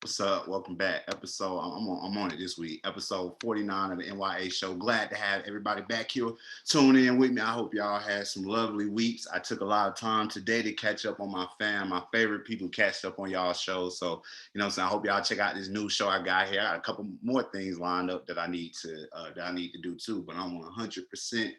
What's up? Welcome back. I'm on it this week. Episode 49 of the N.y.a show. Glad to have everybody back here tuning in with me. I hope y'all had some lovely weeks. I took a lot of time today to catch up on my fam, my favorite people catch up on y'all shows. So, I hope y'all check out this new show I got here. I got a couple more things lined up that I need to do too, but I'm 100%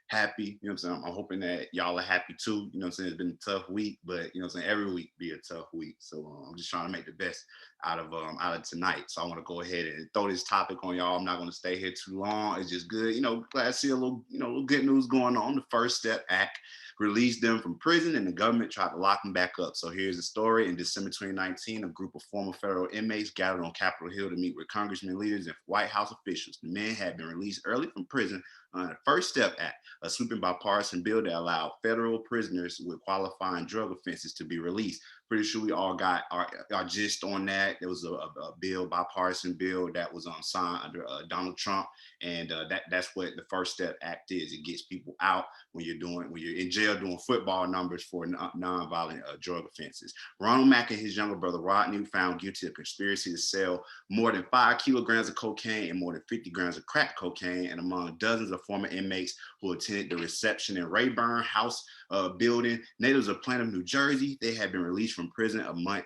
happy. I'm hoping that y'all are happy too. It's been a tough week, but every week be a tough week. So I'm just trying to make the best out of tonight. So I want to go ahead and throw this topic on y'all. I'm not going to stay here too long. It's just good. Glad to see a little good news going on. The First Step Act released them from prison, and the government tried to lock them back up. So here's the story. In December 2019, a group of former federal inmates gathered on Capitol Hill to meet with congressmen, leaders, and White House officials. The men had been released early from prison under the First Step Act, a sweeping bipartisan bill that allowed federal prisoners with qualifying drug offenses to be released. Pretty sure we all got our gist on that. There was a bill, bipartisan bill that was signed under Donald Trump, and that's what the First Step Act is. It gets people out when you're in jail doing football numbers for nonviolent drug offenses. Ronald Mack and his younger brother Rodney were found guilty of conspiracy to sell more than 5 kilograms of cocaine and more than 50 grams of crack cocaine, and among dozens of former inmates who attended the reception in Rayburn House building. Natives of Plano, New Jersey, they had been released from prison a month.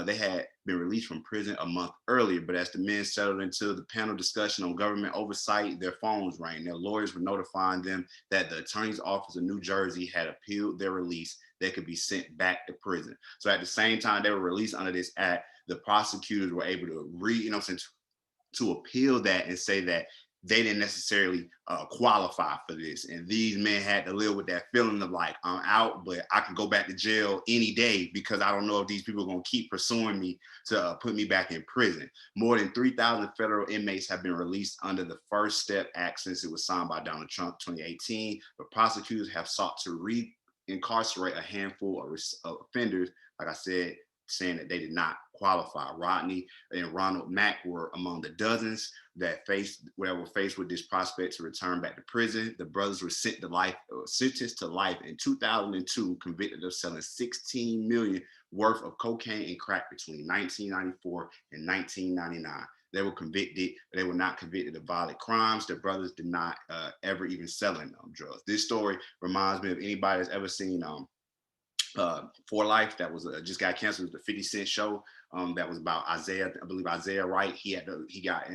They had been released from prison a month earlier, but as the men settled into the panel discussion on government oversight, their phones rang. Their lawyers were notifying them that the attorney's office of New Jersey had appealed their release. They could be sent back to prison. So at the same time they were released under this act, the prosecutors were able to appeal that and say that they didn't necessarily qualify for this. And these men had to live with that feeling of like, I'm out, but I can go back to jail any day because I don't know if these people are going to keep pursuing me to put me back in prison. More than 3,000 federal inmates have been released under the First Step Act since it was signed by Donald Trump 2018. But prosecutors have sought to reincarcerate a handful of offenders, like I said, saying that they did not qualify. Rodney and Ronald Mack were among the dozens that were faced with this prospect to return back to prison. The brothers were sentenced to life in 2002, convicted of selling 16 million worth of cocaine and crack between 1994 and 1999. They were convicted, but they were not convicted of violent crimes. Their brothers did not ever even selling drugs. This story reminds me of anybody that's ever seen For Life, that was just got canceled. It was the 50 Cent show that was about Isaiah. I believe Isaiah Wright. He got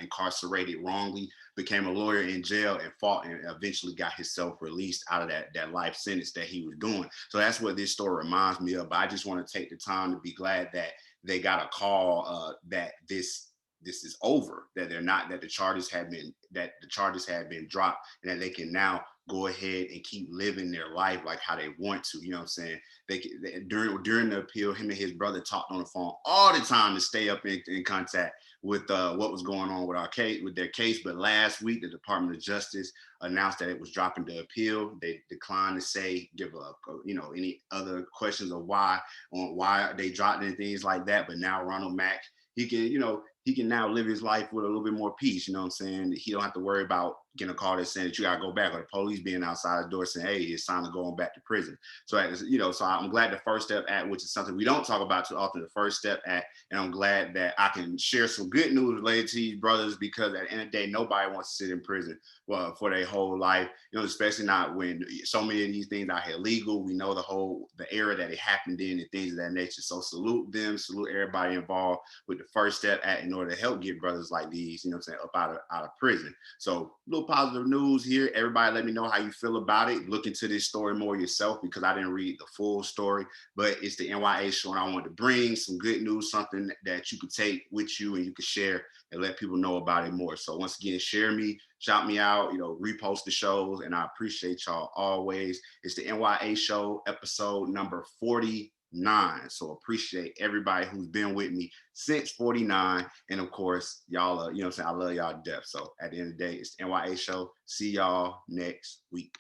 incarcerated wrongly, became a lawyer in jail, and fought and eventually got himself released out of that life sentence that he was doing. So that's what this story reminds me of. But I just want to take the time to be glad that they got a call that this is over, that the charges have been dropped, and that they can now go ahead and keep living their life like how they want to. You know what I'm saying? During the appeal, him and his brother talked on the phone all the time to stay up in contact with what was going on with their case. But last week, the Department of Justice announced that it was dropping the appeal. They declined to give any other questions of why they dropped it and things like that. But now Ronald Mack, he can now live his life with a little bit more peace. You know what I'm saying? He don't have to worry about getting a call that's saying that you gotta go back, or the police being outside the door saying, hey, it's time to go on back to prison. So I'm glad the First Step Act, which is something we don't talk about too often, the First Step Act, and I'm glad that I can share some good news related to these brothers, because at the end of the day, nobody wants to sit in prison for their whole life, especially not when so many of these things are illegal. We know the era that it happened in and things of that nature. So salute everybody involved with the First Step Act in order to help get brothers like these, up out of prison. So little positive news here. Everybody let me know how you feel about it. Look into this story more yourself, because I didn't read the full story, but it's the N.y.a show, and I wanted to bring some good news, something that you could take with you and you could share and let people know about it more. So once again, share me, shout me out, repost the shows, and I appreciate y'all always. It's the N.y.a show, episode number 49. So appreciate everybody who's been with me since 49. And of course, y'all, I love y'all to death. So at the end of the day, it's the N.y.a show. See y'all next week.